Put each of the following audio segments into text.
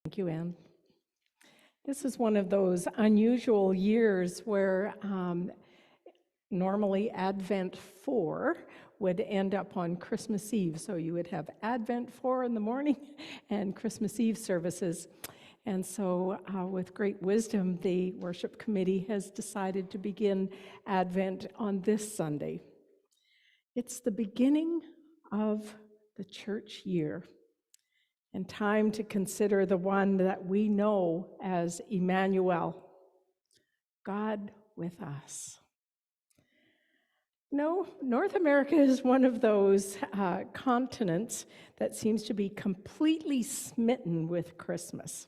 Thank you, Anne. This is one of those unusual years where normally Advent 4 would end up on Christmas Eve. So you would have Advent 4 in the morning and Christmas Eve services. And so with great wisdom, the worship committee has decided to begin Advent on this Sunday. It's the beginning of the church year, and time to consider the one that we know as Emmanuel, God with us. No, North America is one of those continents that seems to be completely smitten with Christmas.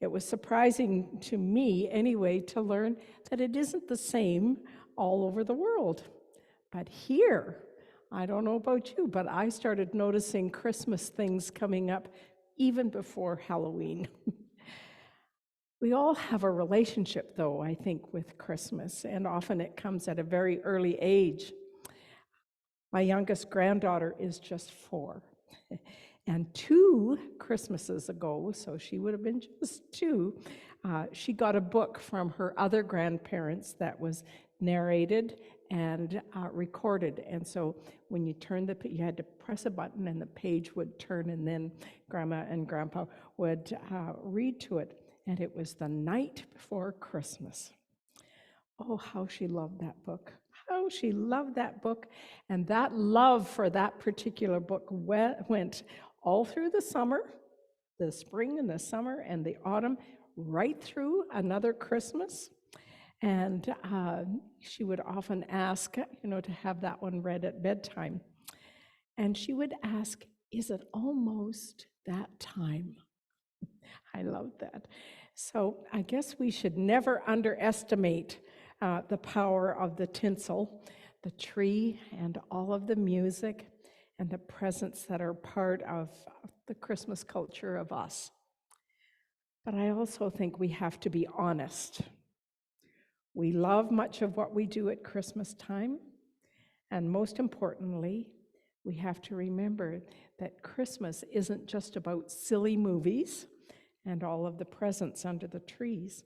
It was surprising to me, anyway, to learn that it isn't the same all over the world. But here, I don't know about you, but I started noticing Christmas things coming up even before Halloween. We all have a relationship, though, I think, with Christmas, and often it comes at a very early age. My youngest granddaughter is just 4, and 2 Christmases ago, so she would have been just 2, she got a book from her other grandparents that was narrated and recorded. And so when you turned you had to press a button and the page would turn, and then Grandma and Grandpa would read to it. And it was the night before Christmas. Oh, how she loved that book. How she loved that book. And that love for that particular book went all through the summer, the spring and the summer and the autumn, right through another Christmas. And she would often ask, to have that one read at bedtime. And she would ask, is it almost that time? I love that. So I guess we should never underestimate the power of the tinsel, the tree, and all of the music and the presents that are part of the Christmas culture of us. But I also think we have to be honest. We love much of what we do at Christmas time, and most importantly, we have to remember that Christmas isn't just about silly movies and all of the presents under the trees.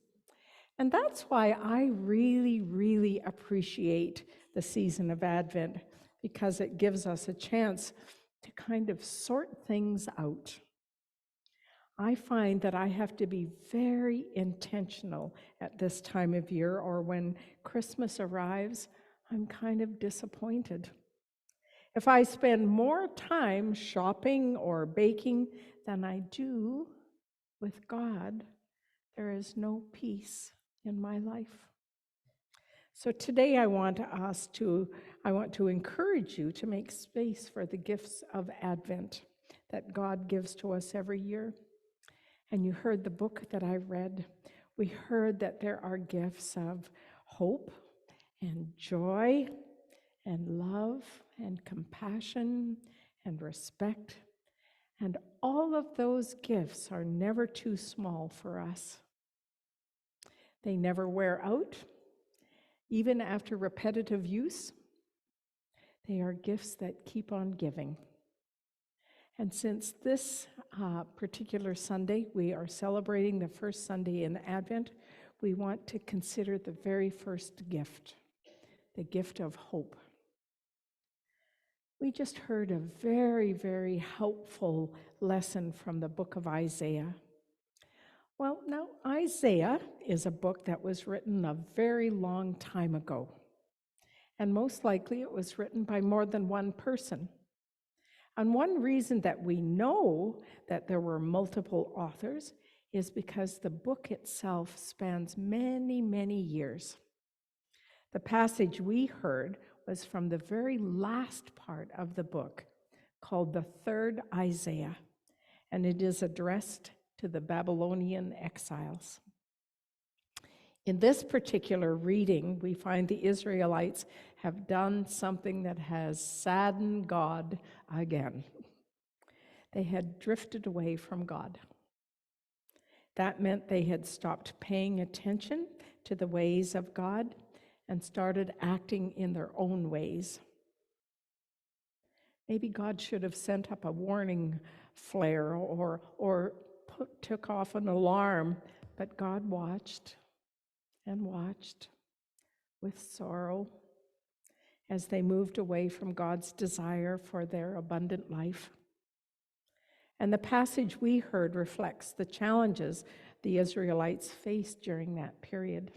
And that's why I really, really appreciate the season of Advent, because it gives us a chance to kind of sort things out. I find that I have to be very intentional at this time of year, or when Christmas arrives, I'm kind of disappointed. If I spend more time shopping or baking than I do with God, there is no peace in my life. So today I want to encourage you to make space for the gifts of Advent that God gives to us every year. And you heard the book that I read. We heard that there are gifts of hope and joy and love and compassion and respect. And all of those gifts are never too small for us. They never wear out, even after repetitive use. They are gifts that keep on giving. And since this particular Sunday, we are celebrating the first Sunday in Advent, we want to consider the very first gift, the gift of hope. We just heard a very, very helpful lesson from the book of Isaiah. Well, now, Isaiah is a book that was written a very long time ago. And most likely it was written by more than one person. And one reason that we know that there were multiple authors is because the book itself spans many, many years. The passage we heard was from the very last part of the book, called the third Isaiah, and it is addressed to the Babylonian exiles. In this particular reading, we find the Israelites have done something that has saddened God again. They had drifted away from God. That meant they had stopped paying attention to the ways of God and started acting in their own ways. Maybe God should have sent up a warning flare or took off an alarm, but God watched and watched with sorrow as they moved away from God's desire for their abundant life. And the passage we heard reflects the challenges the Israelites faced during that period.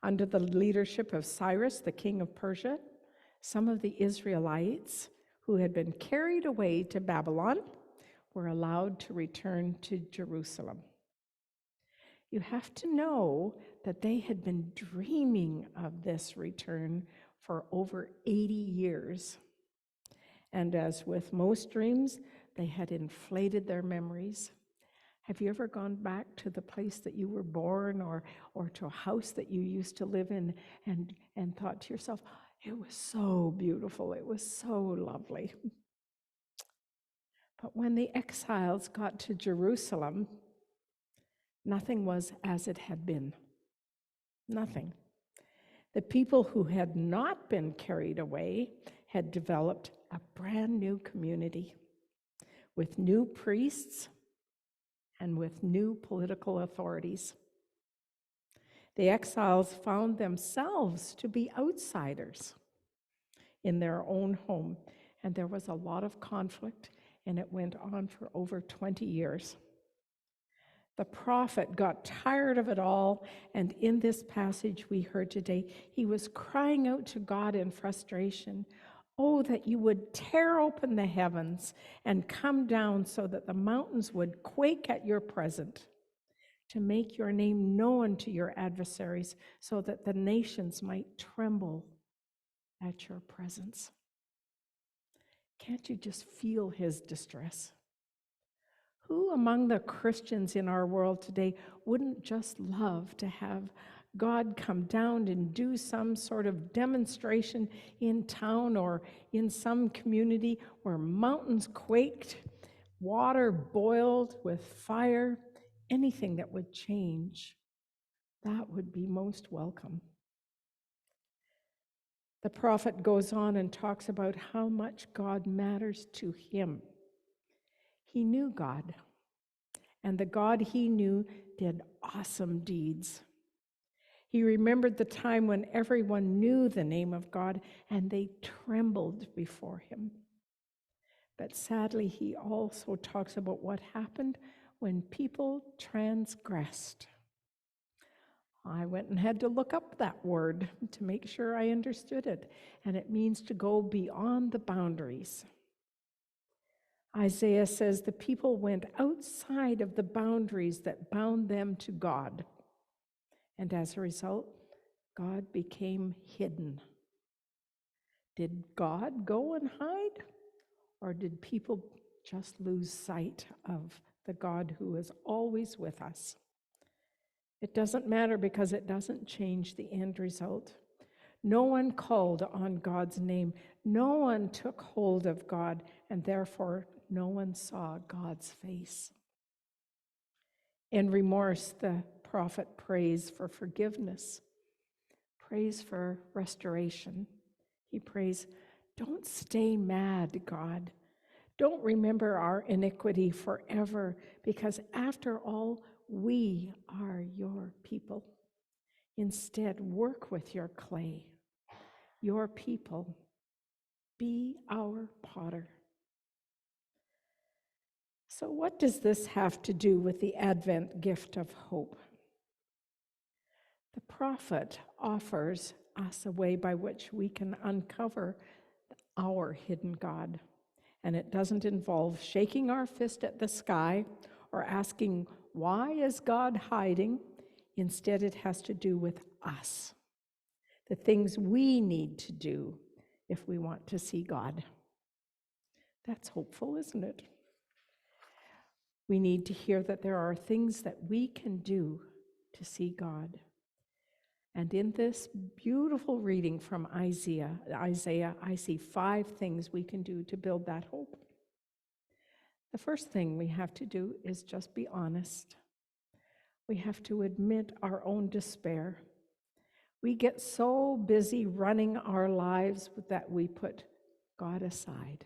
Under the leadership of Cyrus, the king of Persia, some of the Israelites who had been carried away to Babylon were allowed to return to Jerusalem. You have to know that they had been dreaming of this return for over 80 years. And as with most dreams, they had inflated their memories. Have you ever gone back to the place that you were born or to a house that you used to live in and thought to yourself, it was so beautiful, it was so lovely. But when the exiles got to Jerusalem, nothing was as it had been. Nothing. The people who had not been carried away had developed a brand new community with new priests and with new political authorities. The exiles found themselves to be outsiders in their own home, and there was a lot of conflict, and it went on for over 20 years. The prophet got tired of it all, and in this passage we heard today, he was crying out to God in frustration, "Oh, that you would tear open the heavens and come down so that the mountains would quake at your presence, to make your name known to your adversaries, so that the nations might tremble at your presence." Can't you just feel his distress? Who among the Christians in our world today wouldn't just love to have God come down and do some sort of demonstration in town or in some community where mountains quaked, water boiled with fire, anything that would change? That would be most welcome. The prophet goes on and talks about how much God matters to him. He knew God, and the God he knew did awesome deeds. He remembered the time when everyone knew the name of God and they trembled before him. But sadly, he also talks about what happened when people transgressed. I went and had to look up that word to make sure I understood it, and it means to go beyond the boundaries. Isaiah says the people went outside of the boundaries that bound them to God. And as a result, God became hidden. Did God go and hide? Or did people just lose sight of the God who is always with us? It doesn't matter because it doesn't change the end result. No one called on God's name. No one took hold of God, and therefore no one saw God's face. In remorse, the prophet prays for forgiveness, prays for restoration. He prays, "Don't stay mad, God. Don't remember our iniquity forever, because after all, we are your people. Instead, work with your clay, your people. Be our potter." So what does this have to do with the Advent gift of hope? The prophet offers us a way by which we can uncover our hidden God. And it doesn't involve shaking our fist at the sky or asking, "Why is God hiding?" Instead, it has to do with us, the things we need to do if we want to see God. That's hopeful, isn't it? We need to hear that there are things that we can do to see God. And in this beautiful reading from Isaiah, I see 5 things we can do to build that hope. The first thing we have to do is just be honest. We have to admit our own despair. We get so busy running our lives that we put God aside.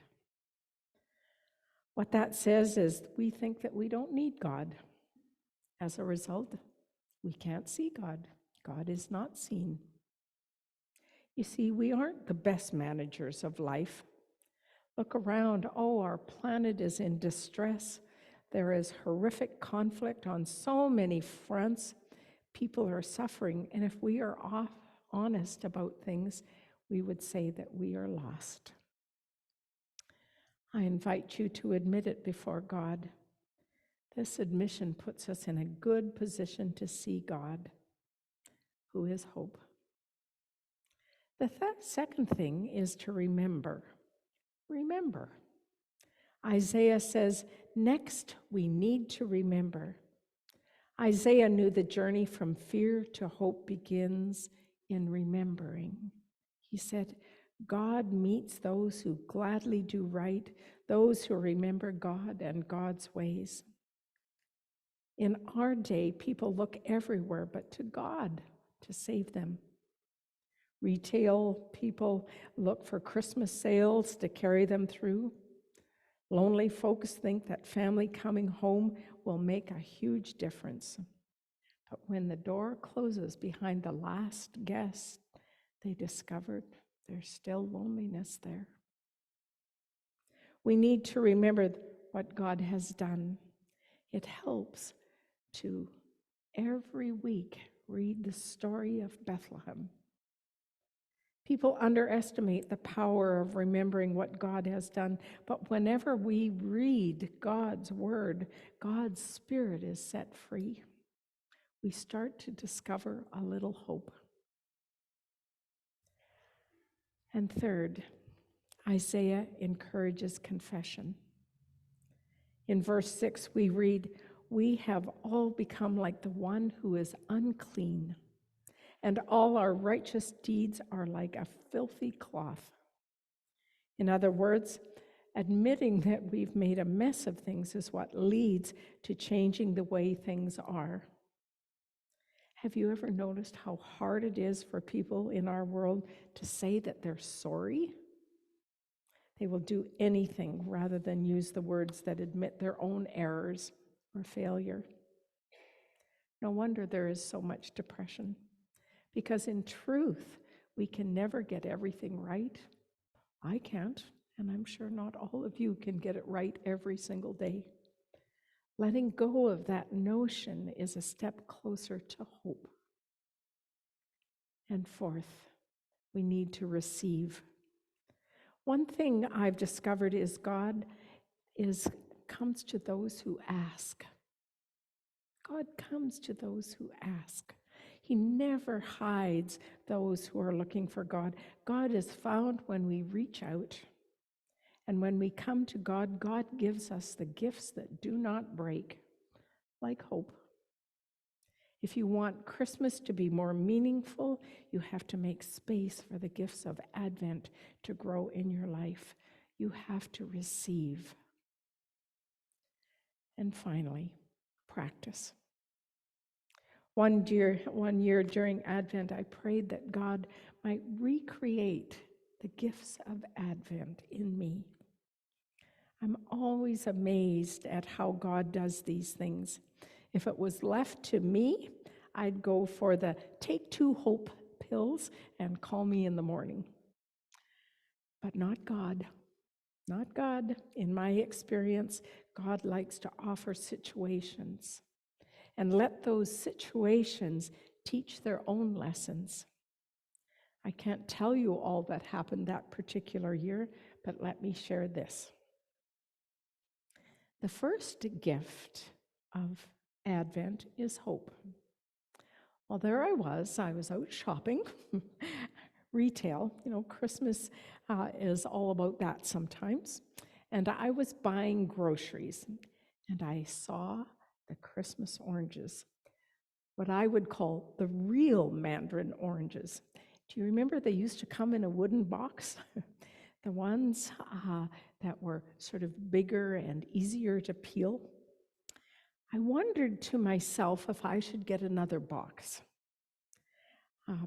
What that says is we think that we don't need God. As a result, we can't see God. God is not seen. You see, we aren't the best managers of life. Look around. Oh, our planet is in distress. There is horrific conflict on so many fronts. People are suffering. And if we are honest about things, we would say that we are lost. I invite you to admit it before God. This admission puts us in a good position to see God, who is hope. The second thing is to remember. Remember. Isaiah says, next we need to remember. Isaiah knew the journey from fear to hope begins in remembering. He said, God meets those who gladly do right, those who remember God and God's ways. In our day, people look everywhere but to God to save them. Retail people look for Christmas sales to carry them through. Lonely folks think that family coming home will make a huge difference. But when the door closes behind the last guest, they discovered there's still loneliness there. We need to remember what God has done. It helps to every week read the story of Bethlehem. People underestimate the power of remembering what God has done, but whenever we read God's word, God's Spirit is set free. We start to discover a little hope. And third, Isaiah encourages confession. In verse 6, we read, "We have all become like the one who is unclean, and all our righteous deeds are like a filthy cloth." In other words, admitting that we've made a mess of things is what leads to changing the way things are. Have you ever noticed how hard it is for people in our world to say that they're sorry? They will do anything rather than use the words that admit their own errors or failure. No wonder there is so much depression, because in truth, we can never get everything right. I can't, and I'm sure not all of you can get it right every single day. Letting go of that notion is a step closer to hope. And fourth, we need to receive. One thing I've discovered is God comes to those who ask. God comes to those who ask. He never hides those who are looking for God. God is found when we reach out. And when we come to God, God gives us the gifts that do not break, like hope. If you want Christmas to be more meaningful, you have to make space for the gifts of Advent to grow in your life. You have to receive. And finally, practice. One year during Advent, I prayed that God might recreate the gifts of Advent in me. I'm always amazed at how God does these things. If it was left to me, I'd go for the take 2 hope pills and call me in the morning. But not God. Not God. In my experience, God likes to offer situations and let those situations teach their own lessons. I can't tell you all that happened that particular year, but let me share this. The first gift of Advent is hope. Well, there I was out shopping, retail. Christmas is all about that sometimes. And I was buying groceries, and I saw the Christmas oranges, what I would call the real mandarin oranges. Do you remember they used to come in a wooden box? The ones that were sort of bigger and easier to peel. I wondered to myself if I should get another box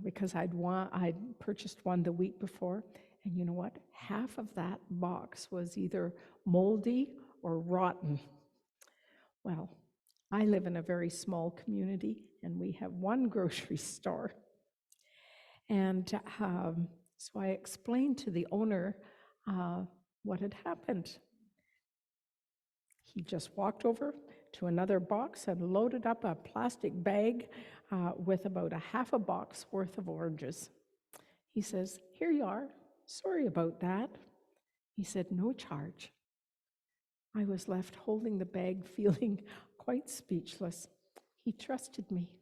because I'd purchased one the week before, and you know what? Half of that box was either moldy or rotten. Well, I live in a very small community, and we have one grocery store. And so I explained to the owner what had happened. He just walked over to another box and loaded up a plastic bag with about a half a box worth of oranges. He says, "Here you are. Sorry about that." He said, "No charge." I was left holding the bag, feeling quite speechless. He trusted me.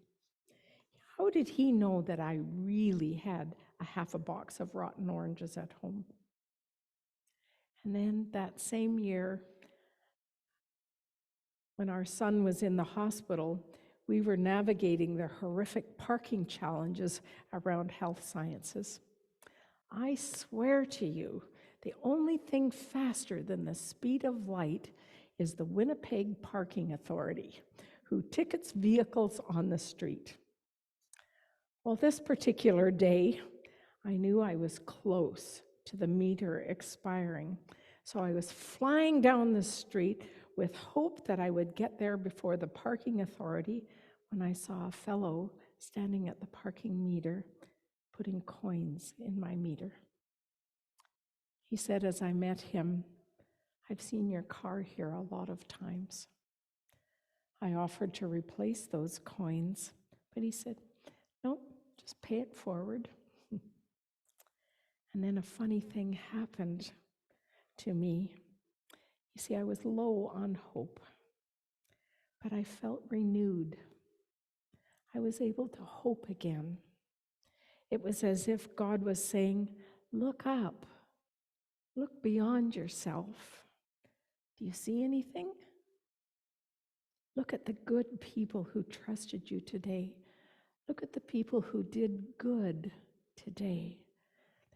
How did he know that I really had a half a box of rotten oranges at home? And then that same year, when our son was in the hospital, we were navigating the horrific parking challenges around health sciences. I swear to you, the only thing faster than the speed of light is the Winnipeg Parking Authority, who tickets vehicles on the street. Well, this particular day, I knew I was close to the meter expiring, so I was flying down the street with hope that I would get there before the parking authority when I saw a fellow standing at the parking meter putting coins in my meter. He said as I met him, "I've seen your car here a lot of times." I offered to replace those coins, but he said, "Nope, just pay it forward." And then a funny thing happened to me. You see, I was low on hope, but I felt renewed. I was able to hope again. It was as if God was saying, "Look up. Look beyond yourself. Do you see anything? Look at the good people who trusted you today. Look at the people who did good today.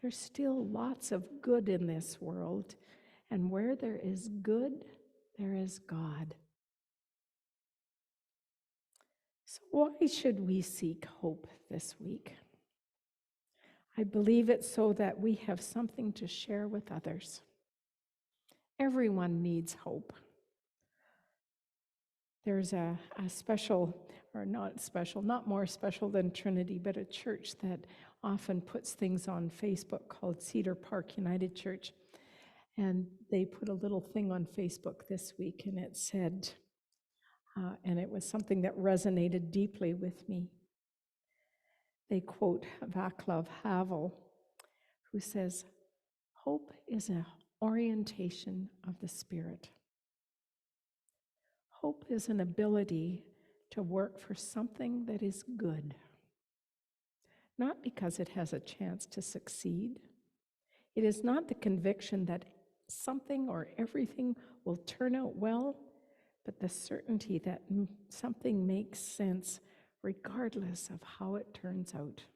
There's still lots of good in this world, and where there is good, there is God." So why should we seek hope this week? I believe it's so that we have something to share with others. Everyone needs hope. There's a special, or not special, not more special than Trinity, but a church that often puts things on Facebook called Cedar Park United Church. And they put a little thing on Facebook this week, and it said, and it was something that resonated deeply with me. They quote Václav Havel, who says, "Hope is an orientation of the spirit." Hope is an ability to work for something that is good, not because it has a chance to succeed. It is not the conviction that something or everything will turn out well, but the certainty that something makes sense regardless of how it turns out.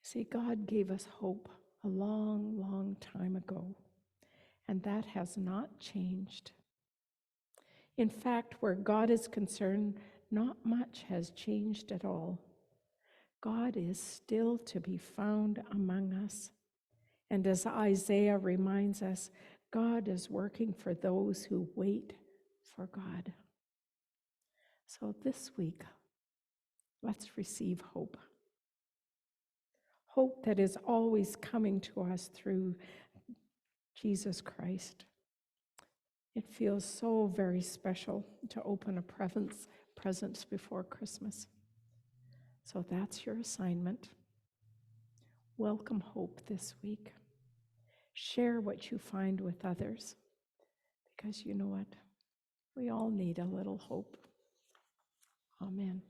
See, God gave us hope a long, long time ago, and that has not changed. In fact, where God is concerned, not much has changed at all. God is still to be found among us. And as Isaiah reminds us, God is working for those who wait for God. So this week, let's receive hope. Hope that is always coming to us through Jesus Christ. It feels so very special to open a presents before Christmas. So that's your assignment. Welcome hope this week. Share what you find with others, because you know what? We all need a little hope. Amen.